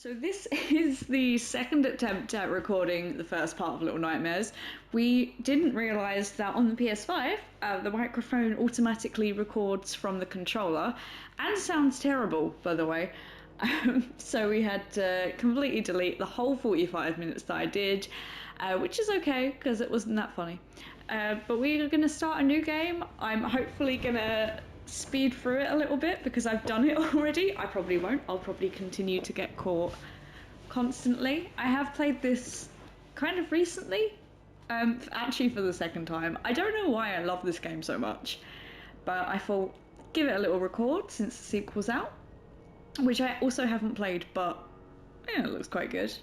So this is the second attempt at recording the first part of Little Nightmares. We didn't realise that on the PS5, the microphone automatically records from the controller, and sounds terrible, by the way. So we had to completely delete the whole 45 minutes that I did, which is okay, because it wasn't that funny. But we're going to start a new game. I'm hopefully going to speed through it a little bit because I've done it already. I probably won't. I'll probably continue to get caught constantly. I have played this kind of recently, actually for the second time. I don't know why I love this game so much, but I thought give it a little record since the sequel's out, which I also haven't played, but yeah, it looks quite good.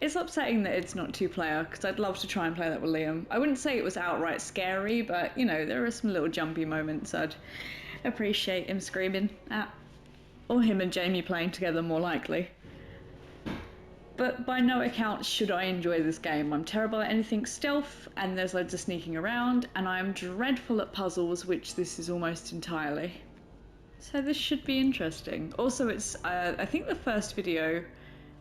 It's upsetting that it's not two-player, because I'd love to try and play that with Liam. I wouldn't say it was outright scary, but, you know, there are some little jumpy moments I'd appreciate him screaming at. Or him and Jamie playing together, more likely. But by no account should I enjoy this game. I'm terrible at anything stealth, and there's loads of sneaking around, and I'm dreadful at puzzles, which this is almost entirely. So this should be interesting. Also, it's, I think, the first video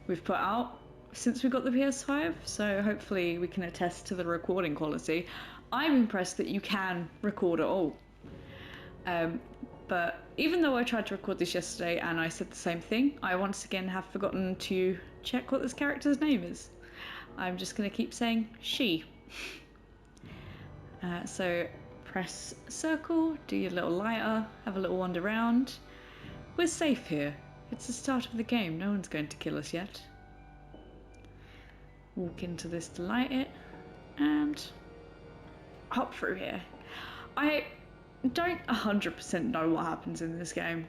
we've put out since we got the PS5, so hopefully we can attest to the recording quality. I'm impressed that you can record at all. But even though I tried to record this yesterday and I said the same thing, I once again have forgotten to check what this character's name is. I'm just going to keep saying she. So press circle, do your little lighter, have a little wander around. We're safe here. It's the start of the game, no one's going to kill us yet. Walk into this to light it, and hop through here. I don't 100% know what happens in this game,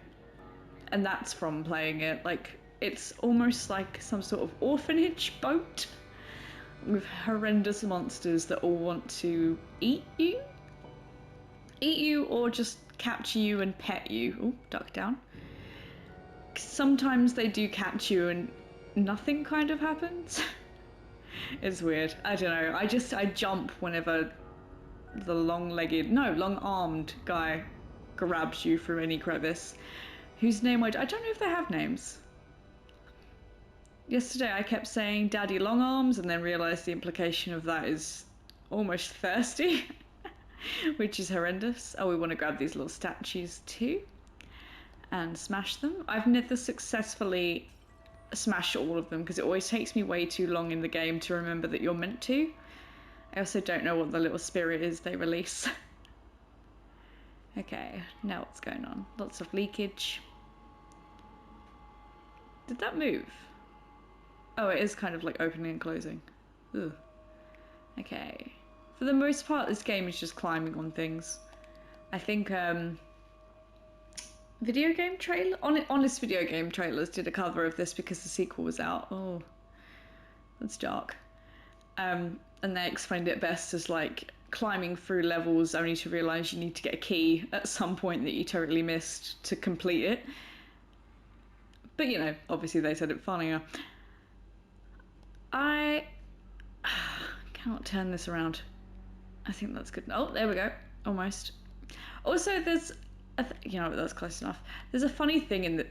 and that's from playing it. Like, it's almost like some sort of orphanage boat with horrendous monsters that all want to eat you or just capture you and pet you. Oh, duck down. Sometimes they do catch you and nothing kind of happens. It's weird. I don't know. I jump whenever the long-armed guy grabs you through any crevice. Whose name I don't know if they have names. Yesterday I kept saying Daddy Longarms and then realised the implication of that is almost thirsty, which is horrendous. Oh, we want to grab these little statues too and smash them. I've never successfully smash all of them because it always takes me way too long in the game to remember that you're meant to. I also don't know what the little spirit is they release. Okay, now what's going on? Lots of leakage. Did that move? Oh, it is kind of like opening and closing. Ugh. Okay. For the most part, this game is just climbing on things. I think, video game trailer? Honest video game trailers did a cover of this because the sequel was out. Oh, that's dark. And they explained it best as like climbing through levels only to realise you need to get a key at some point that you totally missed to complete it. But you know, obviously they said it funnier. I cannot turn this around. I think that's good. Oh, there we go. Almost. Also, there's you know, that's close enough. There's a funny thing in the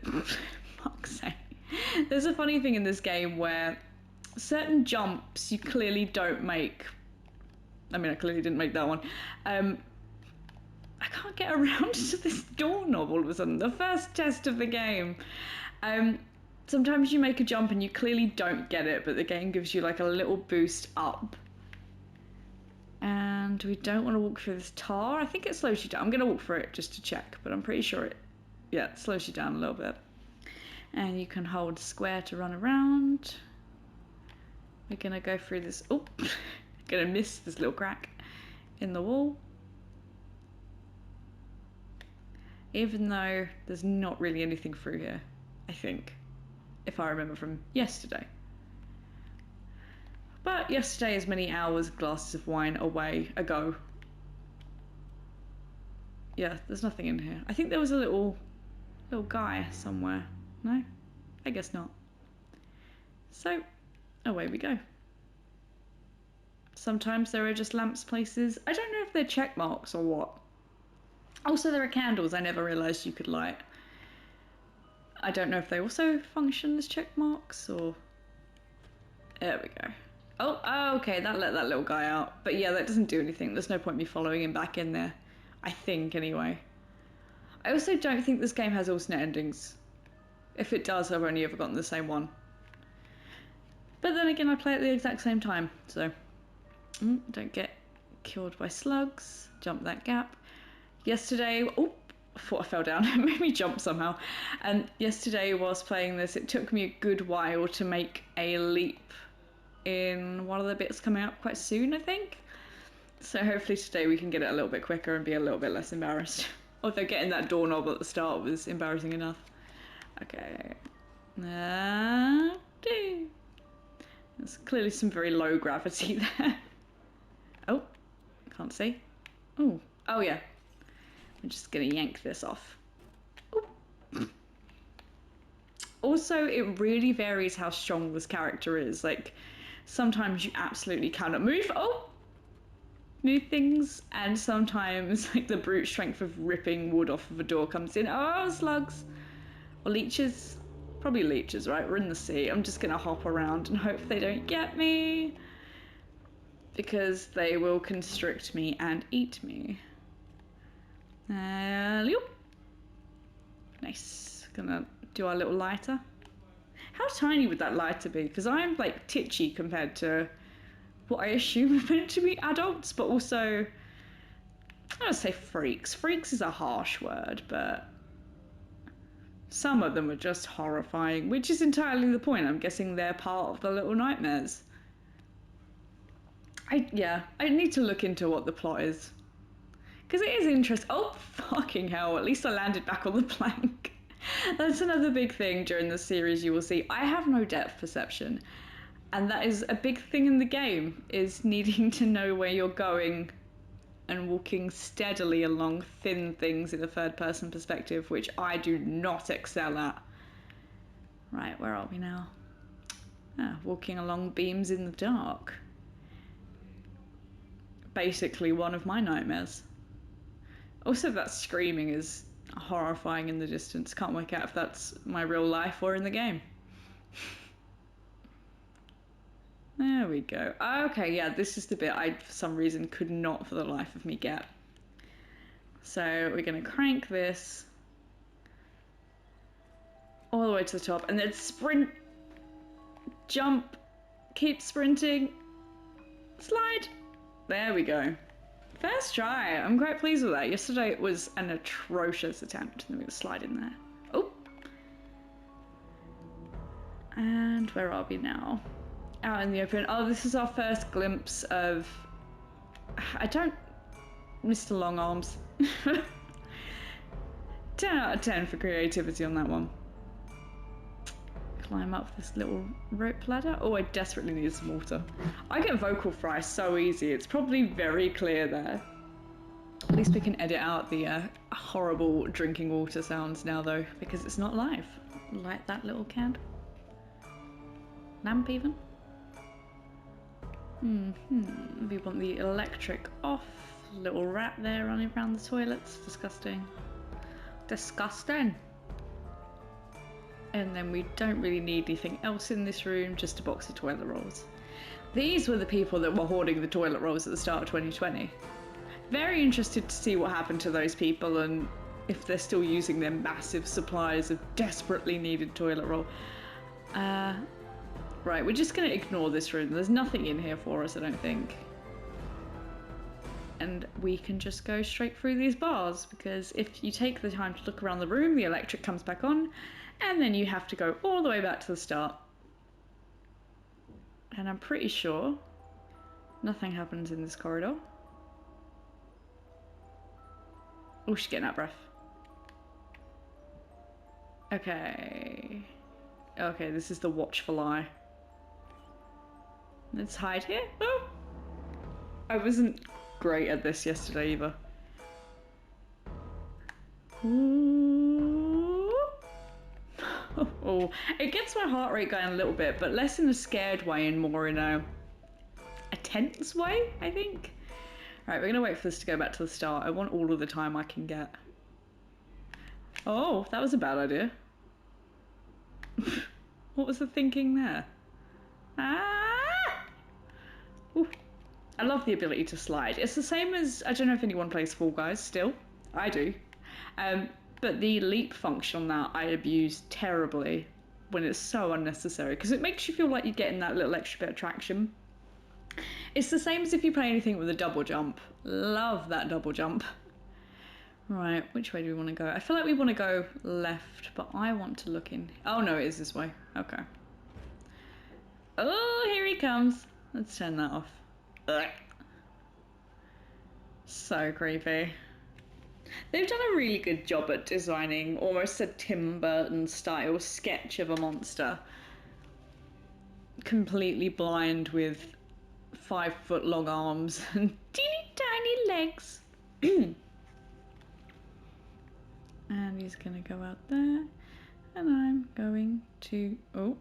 fuck's sake. There's a funny thing in this game where certain jumps you clearly don't make. I mean, I clearly didn't make that one. I can't get around to this doorknob all of a sudden. The first test of the game. Sometimes you make a jump and you clearly don't get it, but the game gives you like a little boost up. And we don't want to walk through this tar. I think it slows you down. I'm going to walk through it just to check, but I'm pretty sure it slows you down a little bit. And you can hold square to run around. We're going to go through this. Oh, going to miss this little crack in the wall. Even though there's not really anything through here, I think, if I remember from yesterday. But yesterday is many hours, glasses of wine ago. Yeah, there's nothing in here. I think there was a little guy somewhere. No? I guess not. So, away we go. Sometimes there are just lamps places. I don't know if they're check marks or what. Also, there are candles I never realised you could light. I don't know if they also function as check marks or... There we go. Oh, okay, that let that little guy out. But yeah, that doesn't do anything. There's no point me following him back in there. I think, anyway. I also don't think this game has alternate endings. If it does, I've only ever gotten the same one. But then again, I play at the exact same time, so... don't get killed by slugs. Jump that gap. Yesterday... Oh, I thought I fell down. It made me jump somehow. And yesterday, whilst playing this, it took me a good while to make a leap in one of the bits coming up quite soon, I think. So hopefully today we can get it a little bit quicker and be a little bit less embarrassed. Although getting that doorknob at the start was embarrassing enough. Okay. There's clearly some very low gravity there. Oh, can't see. Oh yeah. I'm just gonna yank this off. Ooh. Also, it really varies how strong this character is. Like, sometimes you absolutely cannot move. Move things, and sometimes like the brute strength of ripping wood off of a door comes in. Oh, slugs. Or leeches. Probably leeches, right? We're in the sea. I'm just gonna hop around and hope they don't get me, because they will constrict me and eat me. Nice. Gonna do our little lighter. How tiny would that lighter be? Because I'm like titchy compared to what I assume are meant to be adults, but also, I don't say freaks. Freaks is a harsh word, but some of them are just horrifying, which is entirely the point. I'm guessing they're part of the little nightmares. I need to look into what the plot is. Because it is interesting. Oh, fucking hell. At least I landed back on the plank. That's another big thing during the series you will see. I have no depth perception. And that is a big thing in the game, is needing to know where you're going and walking steadily along thin things in a third-person perspective, which I do not excel at. Right, where are we now? Walking along beams in the dark. Basically one of my nightmares. Also, that screaming is horrifying in the distance. Can't work out if that's my real life or in the game. There we go. Okay, yeah, this is the bit I, for some reason, could not for the life of me get. So we're going to crank this all the way to the top, and then sprint, jump, keep sprinting, slide. There we go. First try. I'm quite pleased with that. Yesterday it was an atrocious attempt. Then we're going to slide in there. Oh. And where are we now? Out in the open. Oh, this is our first glimpse of... Mr. Long Arms. 10 out of 10 for creativity on that one. Climb up this little rope ladder. Oh, I desperately need some water. I get vocal fry so easy. It's probably very clear there. At least we can edit out the horrible drinking water sounds now, though, because it's not live. Light that little candle. Lamp, even. We want the electric off. Little rat there running around the toilets. Disgusting. Disgusting. And then we don't really need anything else in this room, just a box of toilet rolls. These were the people that were hoarding the toilet rolls at the start of 2020. Very interested to see what happened to those people and if they're still using their massive supplies of desperately needed toilet roll. Right, we're just going to ignore this room. There's nothing in here for us, I don't think. And we can just go straight through these bars, because if you take the time to look around the room, the electric comes back on, and then you have to go all the way back to the start. And I'm pretty sure nothing happens in this corridor. Oh, she's getting out of breath. Okay. Okay, this is the watchful eye. Let's hide here. Oh! I wasn't great at this yesterday either. Ooh. Oh, it gets my heart rate going a little bit, but less in a scared way and more in a tense way, I think. Right, we're gonna wait for this to go back to the start. I want all of the time I can get. Oh, that was a bad idea. What was the thinking there? Ah! Ooh. I love the ability to slide. It's the same as, I don't know if anyone plays Fall Guys still. I do. But the leap function on that I abuse terribly when it's so unnecessary because it makes you feel like you're getting that little extra bit of traction. It's the same as if you play anything with a double jump. Love that double jump. Right, which way do we want to go? I feel like we want to go left, but I want to look in. Oh no, it is this way. Okay. Oh, here he comes. Let's turn that off. Ugh. So creepy. They've done a really good job at designing almost a Tim Burton style sketch of a monster. Completely blind with 5-foot long arms and teeny tiny legs. And he's gonna go out there. And I'm going to... Oh.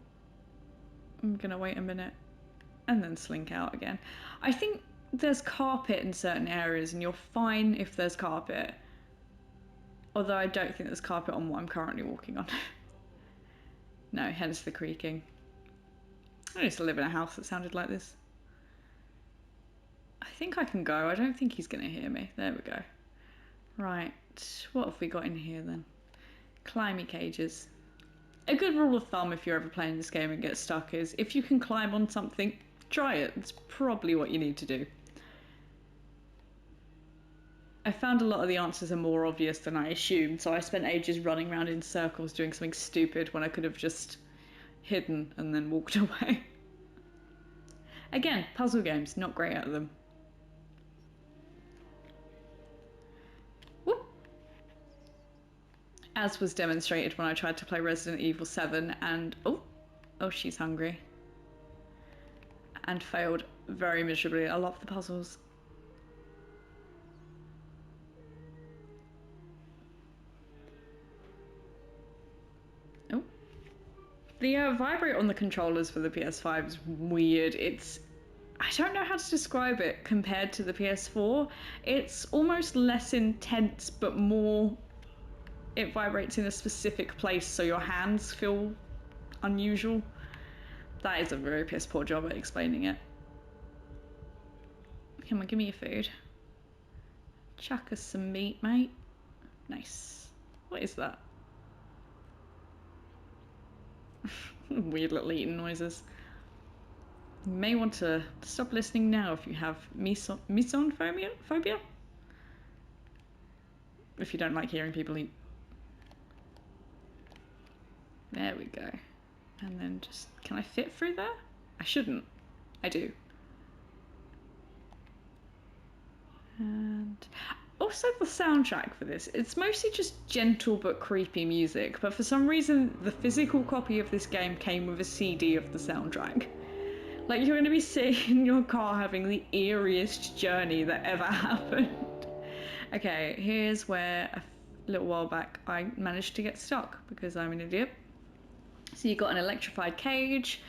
I'm gonna wait a minute. And then slink out again. I think there's carpet in certain areas and you're fine if there's carpet. Although I don't think there's carpet on what I'm currently walking on. No, hence the creaking. I used to live in a house that sounded like this. I think I can go. I don't think he's going to hear me. There we go. Right. What have we got in here then? Climby cages. A good rule of thumb if you're ever playing this game and get stuck is if you can climb on something, try it. It's probably what you need to do. I found a lot of the answers are more obvious than I assumed, so I spent ages running around in circles doing something stupid when I could have just hidden and then walked away. Again, puzzle games, not great at them. Whoop. As was demonstrated when I tried to play Resident Evil 7 and... Oh, she's hungry. And failed very miserably. I love the puzzles. The vibrate on the controllers for the PS5 is weird. I don't know how to describe it compared to the PS4. It's almost less intense, but more, it vibrates in a specific place so your hands feel unusual. That is a very piss poor job at explaining it. Come on, give me your food. Chuck us some meat, mate. Nice. What is that? Weird little eating noises. You may want to stop listening now if you have phobia. If you don't like hearing people eat. There we go. And then just, can I fit through there? I shouldn't. I do. And also the soundtrack for this, it's mostly just gentle but creepy music, but for some reason the physical copy of this game came with a CD of the soundtrack. Like, you're going to be sitting in your car having the eeriest journey that ever happened. Okay, here's where a little while back I managed to get stuck because I'm an idiot. So you've got an electrified cage,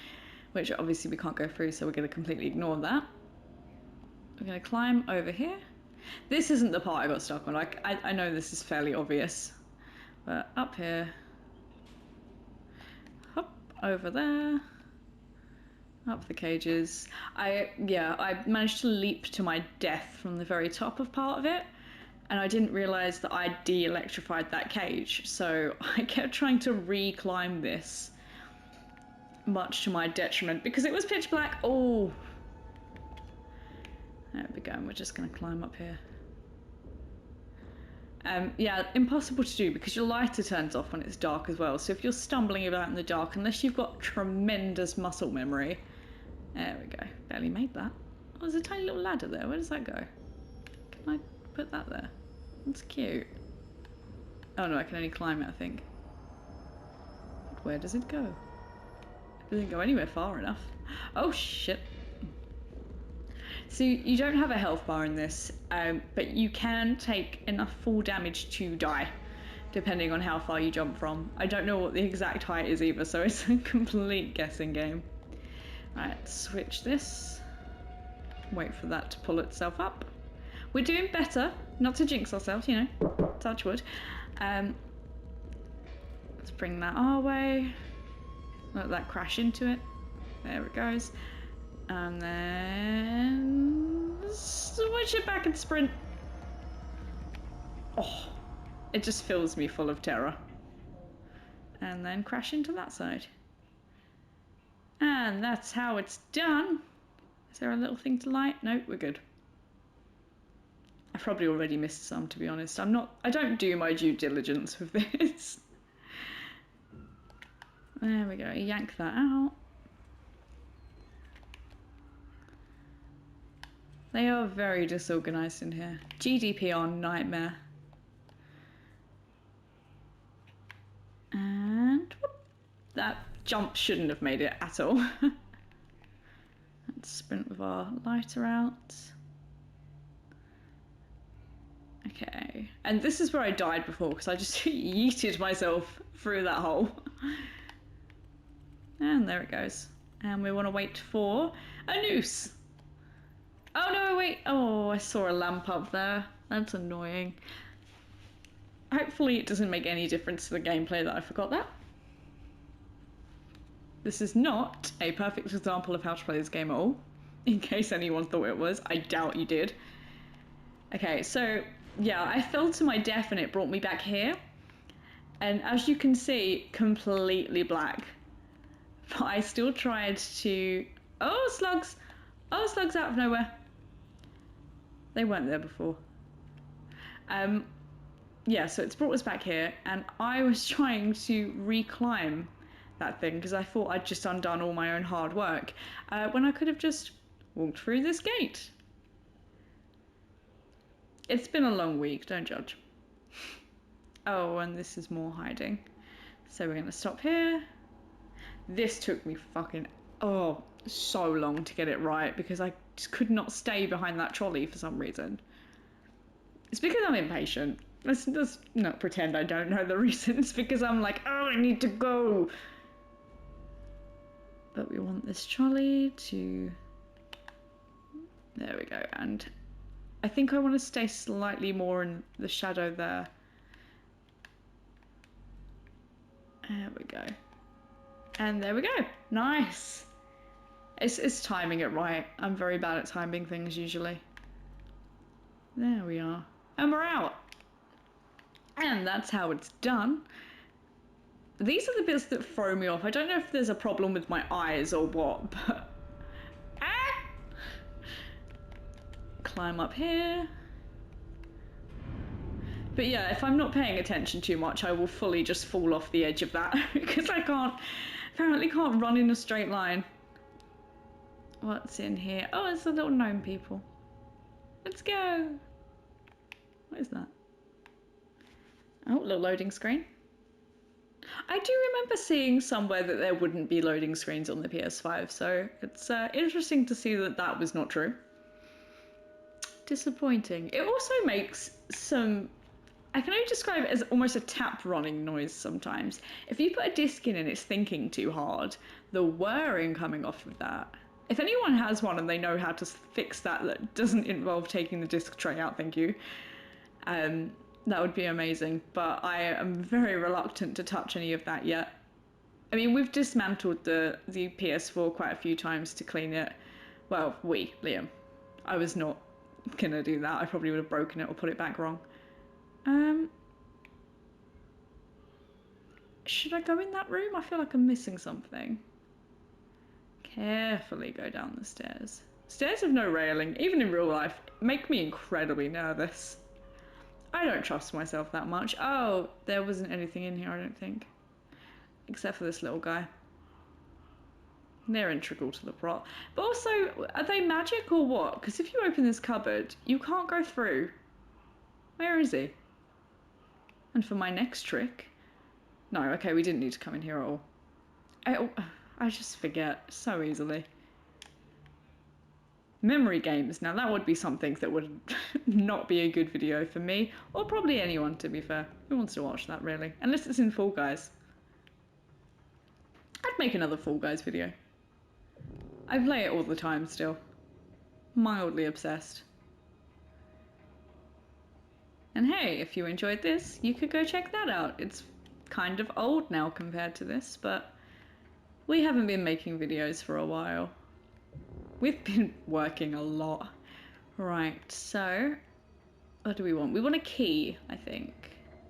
which obviously we can't go through, so we're going to completely ignore that. We're going to climb over here. This isn't the part I got stuck on. Like, I know this is fairly obvious, but up here, hop over there, up the cages. I managed to leap to my death from the very top of part of it, and I didn't realise that I de-electrified that cage, so I kept trying to re-climb this, much to my detriment, because it was pitch black. Oh! There we go, and we're just going to climb up here. Yeah, impossible to do because your lighter turns off when it's dark as well. So if you're stumbling about in the dark, unless you've got tremendous muscle memory... There we go. Barely made that. Oh, there's a tiny little ladder there. Where does that go? Can I put that there? That's cute. Oh no, I can only climb it, I think. Where does it go? It doesn't go anywhere far enough. Oh shit. So you don't have a health bar in this, but you can take enough fall damage to die, depending on how far you jump from. I don't know what the exact height is either, so it's a complete guessing game. Right, switch this. Wait for that to pull itself up. We're doing better, not to jinx ourselves, you know, touch wood. Let's bring that our way. let that crash into it. There it goes. And then switch it back and sprint. Oh, it just fills me full of terror. And then crash into that side. And that's how it's done. Is there a little thing to light? Nope, we're good. I probably already missed some, to be honest. I don't do my due diligence with this. There we go, yank that out. They are very disorganized in here. GDPR nightmare. And whoop, that jump shouldn't have made it at all. Let's sprint with our lighter out. Okay, and this is where I died before because I just yeeted myself through that hole. And there it goes. And we want to wait for a noose. Oh no, wait. Oh, I saw a lamp up there. That's annoying. Hopefully it doesn't make any difference to the gameplay that I forgot that. This is not a perfect example of how to play this game at all. In case anyone thought it was. I doubt you did. Okay, so yeah, I fell to my death and it brought me back here. And as you can see, completely black. But I still tried to... Oh, slugs! Oh, slugs out of nowhere. They weren't there before. Yeah, so it's brought us back here, and I was trying to reclimb that thing because I thought I'd just undone all my own hard work when I could have just walked through this gate. It's been a long week, don't judge. Oh, and this is more hiding. So we're going to stop here. This took me fucking, so long to get it right because I just could not stay behind that trolley for some reason. It's because I'm impatient. Let's not pretend I don't know the reasons because I'm like, oh, I need to go. But we want this trolley to... There we go. And I think I want to stay slightly more in the shadow there. There we go. And there we go. Nice. It's timing it right. I'm very bad at timing things usually. There we are. And we're out. And that's how it's done. These are the bits that throw me off. I don't know if there's a problem with my eyes or what, but... Ah! Climb up here. But yeah, if I'm not paying attention too much, I will fully just fall off the edge of that because I apparently can't run in a straight line. What's in here? Oh, it's the little gnome people. Let's go. What is that? Oh, little loading screen. I do remember seeing somewhere that there wouldn't be loading screens on the PS5, so it's interesting to see that that was not true. Disappointing. It also makes some... I can only describe it as almost a tap running noise sometimes. If you put a disc in and it's thinking too hard, the whirring coming off of that. If anyone has one and they know how to fix that, that doesn't involve taking the disc tray out, thank you. That would be amazing, but I am very reluctant to touch any of that yet. I mean, we've dismantled the PS4 quite a few times to clean it. Well, Liam. I was not gonna do that. I probably would have broken it or put it back wrong. Should I go in that room? I feel like I'm missing something. Carefully go down the stairs. Stairs with no railing, even in real life, make me incredibly nervous. I don't trust myself that much. Oh, there wasn't anything in here, I don't think. Except for this little guy. They're integral to the plot. But also, are they magic or what? Because if you open this cupboard, you can't go through. Where is he? And for my next trick... No, okay, we didn't need to come in here at all. I just forget so easily. Memory games. Now that would be something that would not be a good video for me, or probably anyone, to be fair. Who wants to watch that, really? Unless it's in Fall Guys. I'd make another Fall Guys video. I play it all the time still. Mildly obsessed. And hey, if you enjoyed this, you could go check that out. It's kind of old now compared to this, but We haven't been making videos for a while. We've been working a lot. Right, so what do we want? We want a key, I think.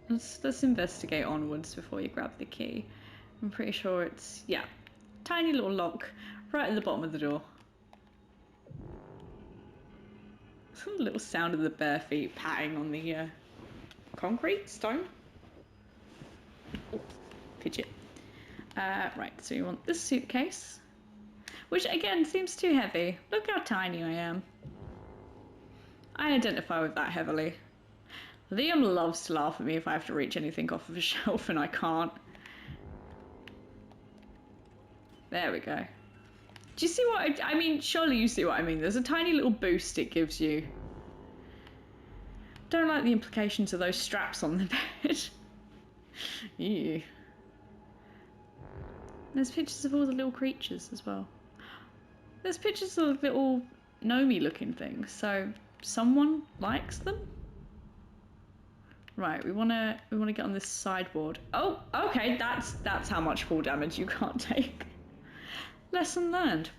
Let's investigate onwards before you grab the key. I'm pretty sure it's, yeah, tiny little lock right at the bottom of the door. A little sound of the bare feet patting on the concrete, stone. Oh, fidget. Right, so you want this suitcase, which again seems too heavy. Look how tiny I am. I identify with that heavily. Liam loves to laugh at me if I have to reach anything off of a shelf and I can't. There we go. Do you see what I mean? Surely you see what I mean. There's a tiny little boost it gives you. Don't like the implications of those straps on the bed. Ew. There's pictures of all the little creatures as well. There's pictures of little gnomey looking things, so someone likes them? Right, we wanna get on this sideboard. Oh, okay, that's how much fall damage you can't take. Lesson learned.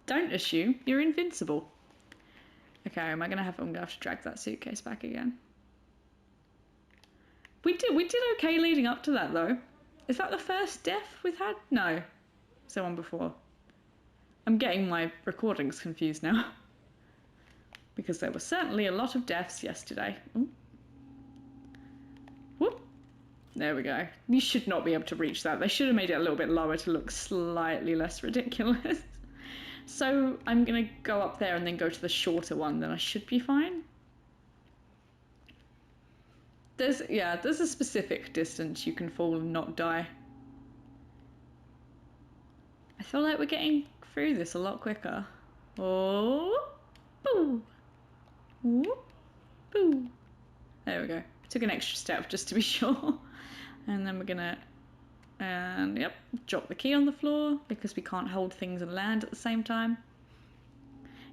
Don't assume you're invincible. Okay, I'm gonna have to drag that suitcase back again. We did okay leading up to that though. Is that the first death we've had? No. Is there one before? I'm getting my recordings confused now. Because there were certainly a lot of deaths yesterday. Ooh. Whoop. There we go. You should not be able to reach that. They should have made it a little bit lower to look slightly less ridiculous. So I'm gonna go up there and then go to the shorter one, then I should be fine. There's a specific distance you can fall and not die. I feel like we're getting through this a lot quicker. Oh, boo. Ooh, boo. There we go. Took an extra step just to be sure. And then we're gonna, yep, drop the key on the floor because we can't hold things and land at the same time.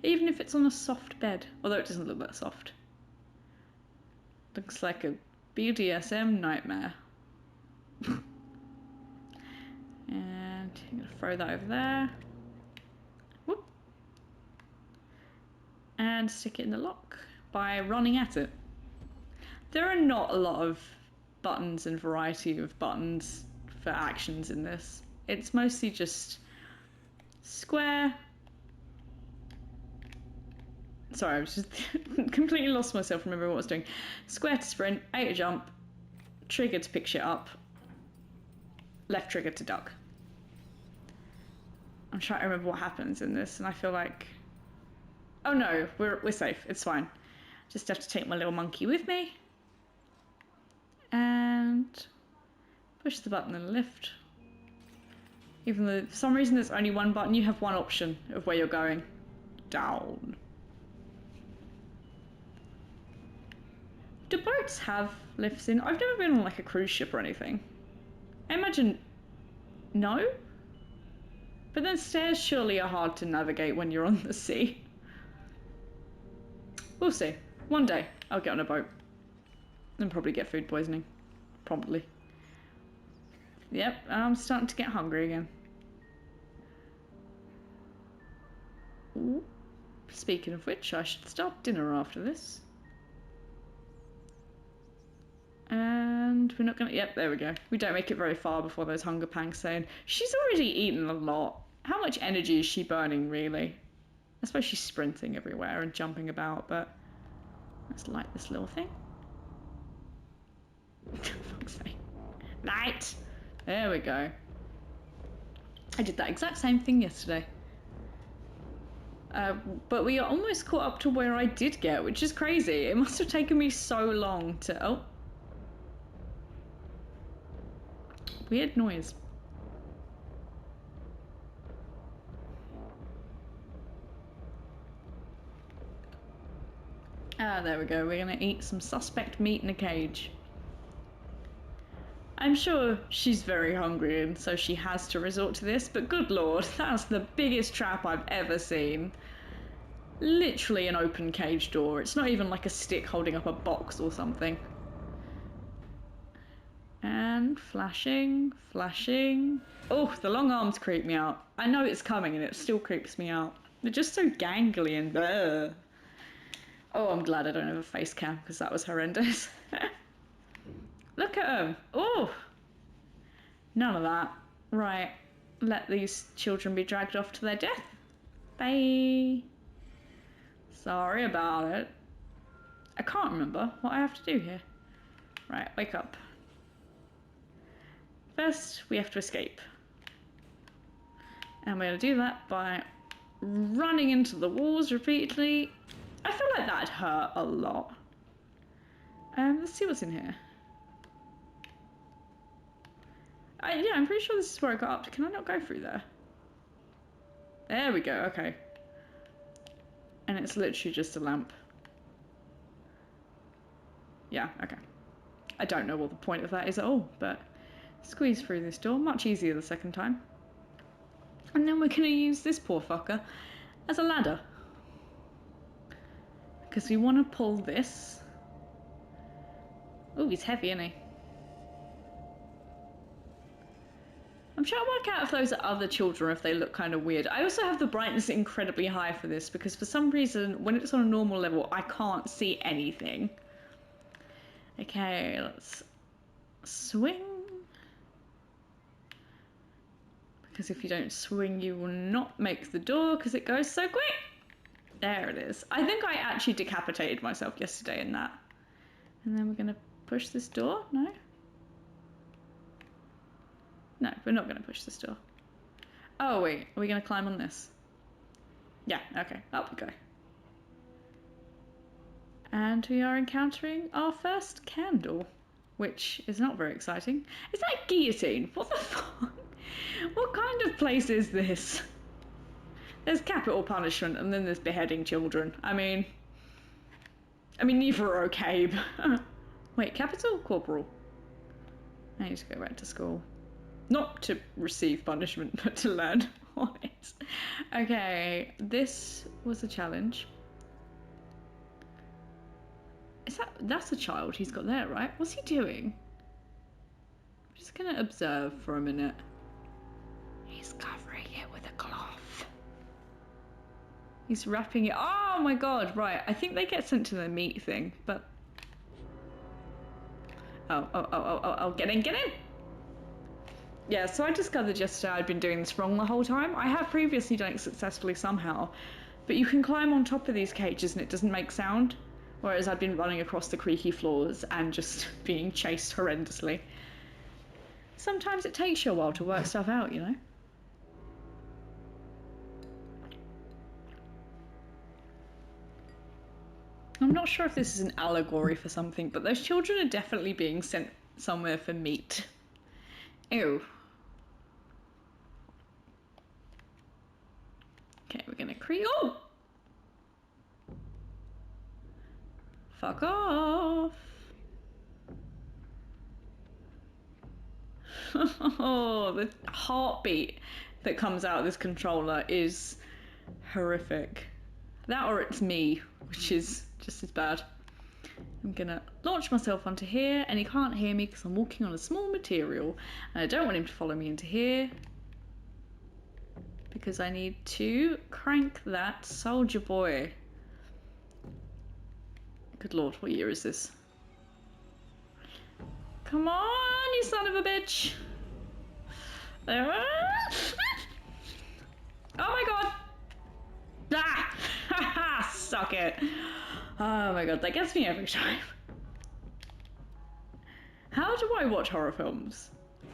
Even if it's on a soft bed, although it doesn't look that soft. Looks like a BDSM nightmare. And I'm gonna throw that over there. Whoop. And stick it in the lock by running at it. There are not a lot of buttons and variety of buttons for actions in this. It's mostly just square. Sorry, I was just completely lost myself remembering what I was doing. Square to sprint, A to jump, trigger to pick shit up, left trigger to duck. I'm trying to remember what happens in this, and I feel like, oh no, we're safe. It's fine. Just have to take my little monkey with me, and push the button and lift. Even though for some reason there's only one button, you have one option of where you're going. Down. Do boats have lifts in? I've never been on like a cruise ship or anything. I imagine no? But then stairs surely are hard to navigate when you're on the sea. We'll see. One day I'll get on a boat. And probably get food poisoning. Probably. Yep, I'm starting to get hungry again. Ooh. Speaking of which, I should start dinner after this. And we're not gonna, yep, there we go. We don't make it very far before those hunger pangs saying, she's already eaten a lot. How much energy is she burning, really? I suppose she's sprinting everywhere and jumping about, but let's light this little thing. For fuck's sake. Light! There we go. I did that exact same thing yesterday. But we are almost caught up to where I did get, which is crazy. It must have taken me so long to... Oh. Weird noise. Ah, there we go. We're gonna eat some suspect meat in a cage. I'm sure she's very hungry and so she has to resort to this, but good lord, that's the biggest trap I've ever seen. Literally an open cage door. It's not even like a stick holding up a box or something. And flashing, flashing. Oh, the long arms creep me out. I know it's coming and it still creeps me out. They're just so gangly and bleh. Oh, I'm glad I don't have a face cam because that was horrendous. Look at them. Oh, none of that. Right, let these children be dragged off to their death. Bye. Sorry about it. I can't remember what I have to do here. Right, wake up. First, we have to escape. And we're going to do that by running into the walls repeatedly. I feel like that'd hurt a lot. Let's see what's in here. Yeah, I'm pretty sure this is where I got up to. Can I not go through there? There we go, okay. And it's literally just a lamp. Yeah, okay. I don't know what the point of that is at all, but squeeze through this door. Much easier the second time. And then we're going to use this poor fucker as a ladder. Because we want to pull this. Oh, he's heavy, isn't he? I'm trying to work out if those are other children or if they look kind of weird. I also have the brightness incredibly high for this because for some reason, when it's on a normal level, I can't see anything. Okay, let's swing. Because if you don't swing, you will not make the door because it goes so quick. There it is. I think I actually decapitated myself yesterday in that. And then we're going to push this door. No? No, we're not going to push this door. Oh, wait. Are we going to climb on this? Yeah, okay. Up we go. And we are encountering our first candle, which is not very exciting. Is that guillotine? What the fuck? What kind of place is this? There's capital punishment and then there's beheading children. I mean, neither are okay, but... Wait, capital? Corporal. I need to go back to school. Not to receive punishment, but to learn what it is. Okay, this was a challenge. That's a child he's got there, right? What's he doing? I'm just gonna observe for a minute. He's covering it with a cloth. He's wrapping it. Oh my god, right. I think they get sent to the meat thing, but... Oh, get in, get in! Yeah, so I discovered yesterday I'd been doing this wrong the whole time. I have previously done it successfully somehow, but you can climb on top of these cages and it doesn't make sound, whereas I'd been running across the creaky floors and just being chased horrendously. Sometimes it takes you a while to work stuff out, you know? I'm not sure if this is an allegory for something, but those children are definitely being sent somewhere for meat. Ew. Okay, we're gonna Oh! Fuck off. Oh, the heartbeat that comes out of this controller is horrific. That or it's me, which is just as bad. I'm gonna launch myself onto here, and he can't hear me because I'm walking on a small material, and I don't want him to follow me into here because I need to crank that soldier boy. Good lord, what year is this? Come on, you son of a bitch! Oh my god! Ah! Suck it! Oh my god, that gets me every time. How do I watch horror films?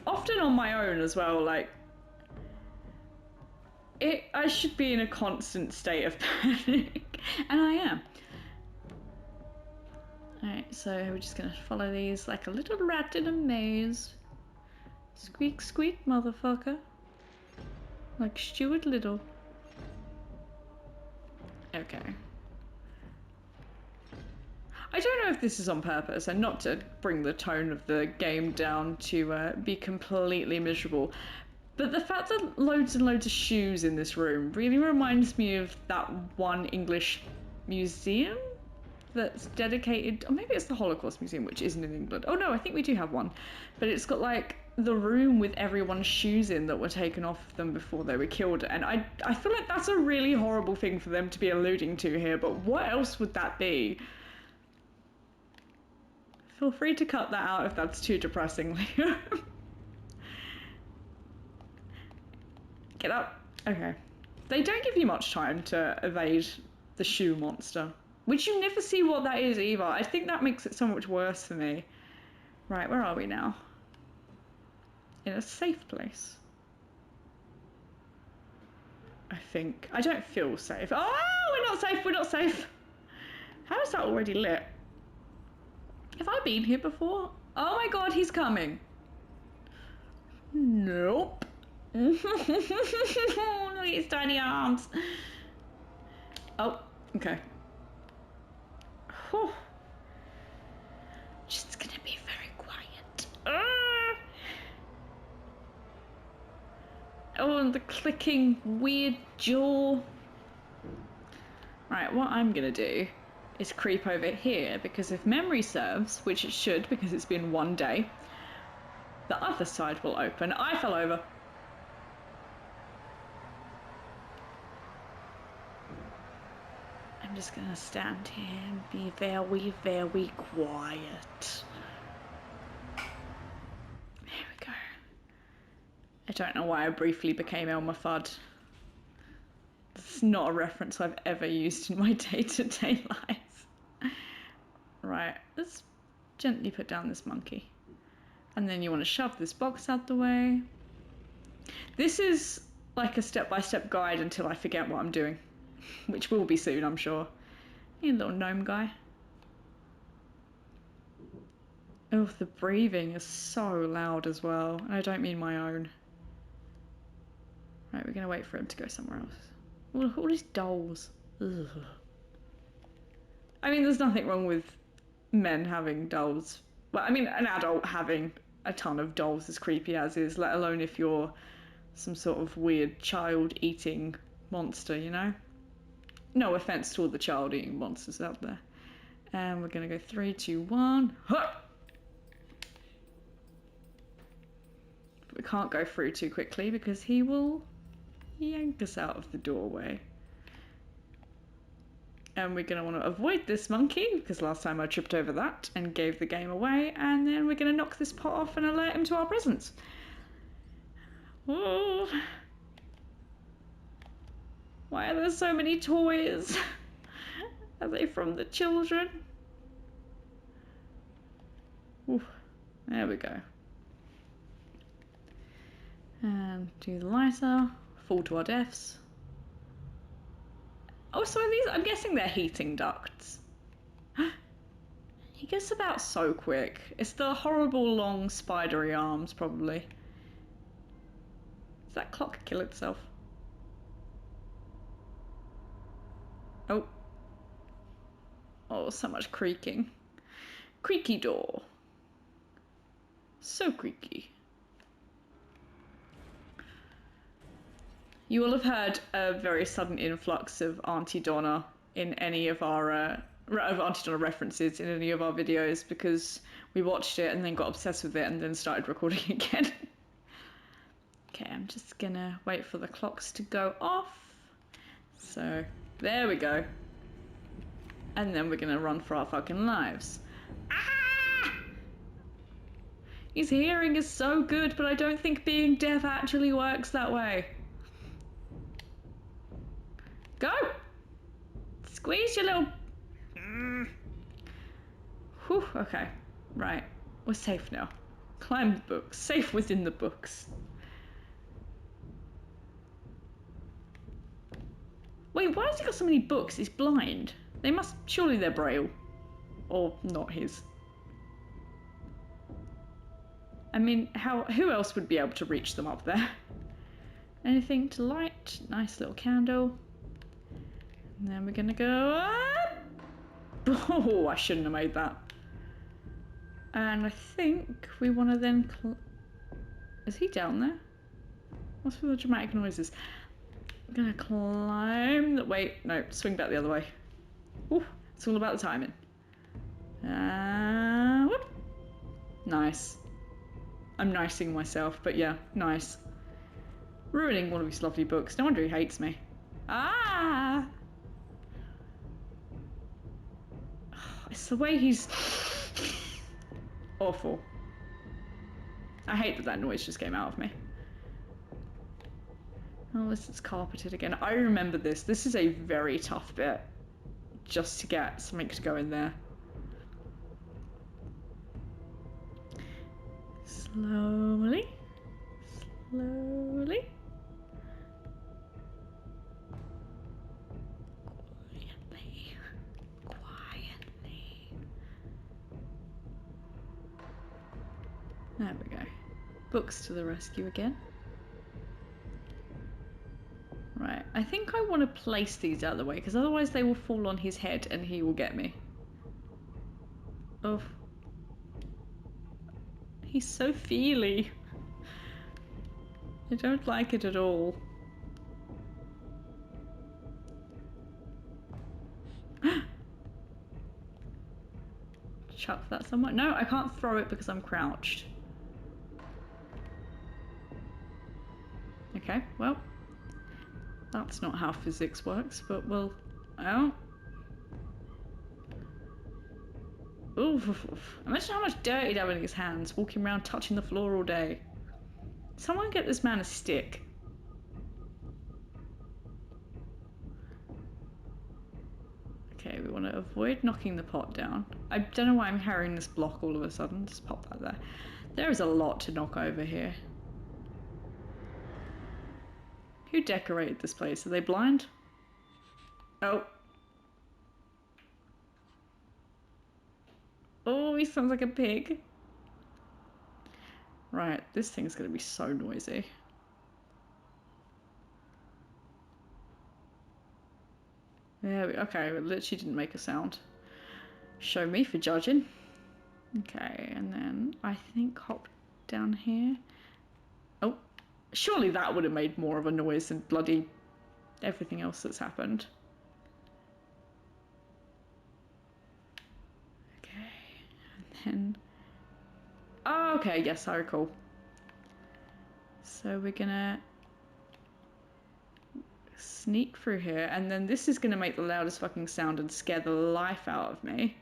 Often on my own as well, like... I should be in a constant state of panic. And I am. Alright, so we're just gonna follow these like a little rat in a maze. Squeak, squeak, motherfucker. Like Stuart Little. Okay. I don't know if this is on purpose, and not to bring the tone of the game down to be completely miserable, but the fact that loads and loads of shoes in this room really reminds me of that one English museum that's dedicated, or maybe it's the Holocaust Museum, which isn't in England. Oh no, I think we do have one, but it's got like the room with everyone's shoes in that were taken off them before they were killed, and I feel like that's a really horrible thing for them to be alluding to here, but what else would that be? Feel free to cut that out if that's too depressing. Get up. Okay. They don't give you much time to evade the shoe monster, which you never see what that is either. I think that makes it so much worse for me. Right, where are we now? In a safe place. I think. I don't feel safe. Oh, we're not safe, we're not safe. How is that already lit? Have I been here before? Oh my god, he's coming. Nope. Look at his tiny arms. Oh, okay. Whew. Just gonna be very quiet. Oh, and the clicking weird jaw. Right, what I'm gonna do is creep over here, because if memory serves, which it should because it's been one day, the other side will open. I fell over. I'm just gonna stand here and be very, very quiet. There we go. I don't know why I briefly became Elmer Fudd. It's not a reference I've ever used in my day-to-day life. Right, let's gently put down this monkey. And then you want to shove this box out the way. This is like a step-by-step guide until I forget what I'm doing, which will be soon, I'm sure. You little gnome guy. Oh, the breathing is so loud as well. And I don't mean my own. Right, we're going to wait for him to go somewhere else. Oh, look at all these dolls. Ugh. I mean, there's nothing wrong with men having dolls. Well, I mean, an adult having a ton of dolls, as creepy as is, let alone if you're some sort of weird child-eating monster, you know? No offense to all the child-eating monsters out there. And we're going to go 3, 2, 1. Huh! We can't go through too quickly because he will yank us out of the doorway. And we're going to want to avoid this monkey because last time I tripped over that and gave the game away, and then we're going to knock this pot off and alert him to our presence. Oh. Why are there so many toys? Are they from the children? Ooh. There we go. And do the lighter, fall to our deaths. Oh, so are these, I'm guessing they're heating ducts. He gets about so quick. It's the horrible long spidery arms, probably. Does that clock kill itself? Oh. Oh, so much creaking. Creaky door. So creaky. You will have heard a very sudden influx of Auntie Donna in any of our Auntie Donna references in any of our videos because we watched it and then got obsessed with it and then started recording again. Okay, I'm just gonna wait for the clocks to go off. So there we go. And then we're gonna run for our fucking lives. Ah! His hearing is so good, but I don't think being deaf actually works that way. Go! Squeeze your little... Whew, okay. Right. We're safe now. Climb the books. Safe within the books. Wait, why has he got so many books? He's blind. They must... Surely they're Braille. Or not his. I mean, who else would be able to reach them up there? Anything to light? Nice little candle. And then we're gonna go up. Oh, I shouldn't have made that. And I think we want to then... Is he down there? What's with the dramatic noises? I'm gonna climb the... Wait, no, swing back the other way. Ooh, it's all about the timing. Whoop. Nice. I'm nicing myself, but yeah, nice. Ruining one of his lovely books. No wonder he hates me. Ah! It's the way he's... awful. I hate that that noise just came out of me. Oh, this is carpeted again. I remember this. This is a very tough bit. Just to get something to go in there. Slowly. Slowly. Quietly. Quietly. There we go. Books to the rescue again. Right, I think I want to place these out of the way, because otherwise they will fall on his head and he will get me. Oh. He's so feely. I don't like it at all. Chuck that somewhere. No, I can't throw it because I'm crouched. Okay, well. That's not how physics works, but we'll... Oh. Oof. Imagine how much dirt he'd have in his hands, walking around touching the floor all day. Someone get this man a stick. Okay, we want to avoid knocking the pot down. I don't know why I'm carrying this block all of a sudden. Just pop that there. There is a lot to knock over here. Who decorated this place? Are they blind? Oh. Oh, he sounds like a pig. Right, this thing's gonna be so noisy. There we okay, it literally didn't make a sound. Show me for judging. Okay, and then I think hop down here. Oh, surely that would have made more of a noise than bloody everything else that's happened. Okay, and then... Oh, okay, yes, I recall. So we're gonna sneak through here, and then this is gonna make the loudest fucking sound and scare the life out of me.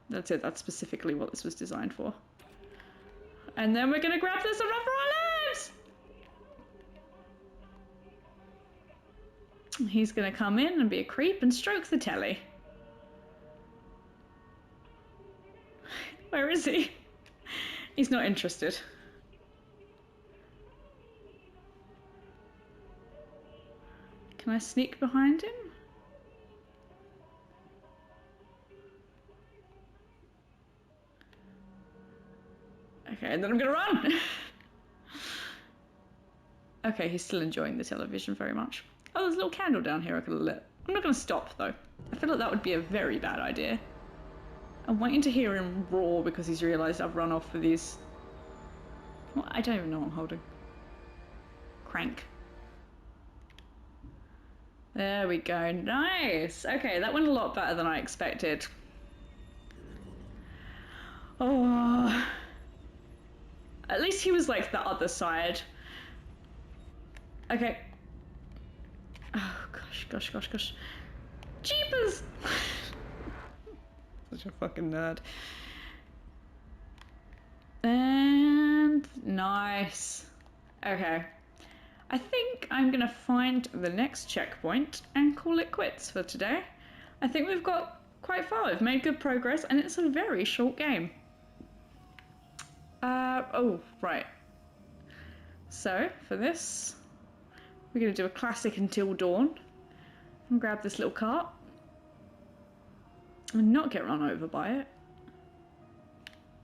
That's it, that's specifically what this was designed for. And then we're gonna grab this and run for our lives! He's gonna come in and be a creep and stroke the telly. Where is he? He's not interested. Can I sneak behind him? Okay, and then I'm gonna run! Okay, he's still enjoying the television very much. Oh, there's a little candle down here I could have lit. I'm not gonna stop though. I feel like that would be a very bad idea. I'm waiting to hear him roar because he's realised I've run off with these... Well, I don't even know what I'm holding. Crank. There we go. Nice! Okay, that went a lot better than I expected. Oh... At least he was like the other side. Okay. Oh gosh. Jeepers! Such a fucking nerd. And nice. Okay. I think I'm gonna find the next checkpoint and call it quits for today. I think we've got quite far. We've made good progress and it's a very short game. Oh, right. So, for this, we're gonna do a classic Until Dawn. And grab this little cart. And not get run over by it.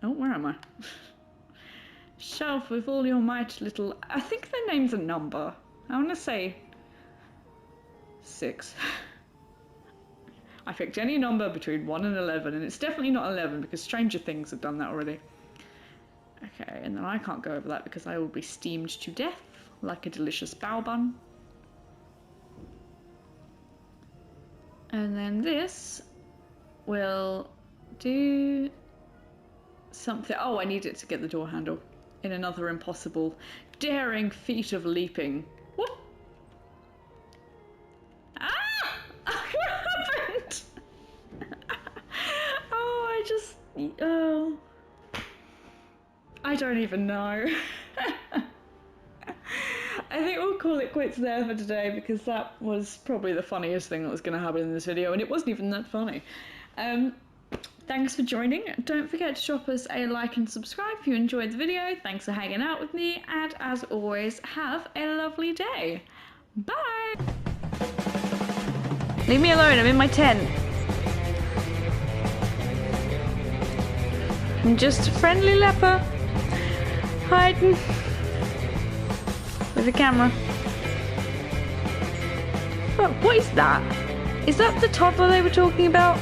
Oh, where am I? Shelf with all your might, little... I think their name's a number. I want to say 6. I picked any number between 1 and 11, and it's definitely not 11 because Stranger Things have done that already. Okay, and then I can't go over that because I will be steamed to death like a delicious bao bun. And then this will do something. Oh, I need it to get the door handle in another impossible, daring feat of leaping. What? Ah! What happened? Oh, oh. I don't even know. I think we'll call it quits there for today, because that was probably the funniest thing that was going to happen in this video, and it wasn't even that funny. Thanks for joining. Don't forget to drop us a like and subscribe if you enjoyed the video. Thanks for hanging out with me, and as always, have a lovely day. Bye! Leave me alone, I'm in my tent. I'm just a friendly leper, hiding with a camera. What is that? Is that the toddler they were talking about?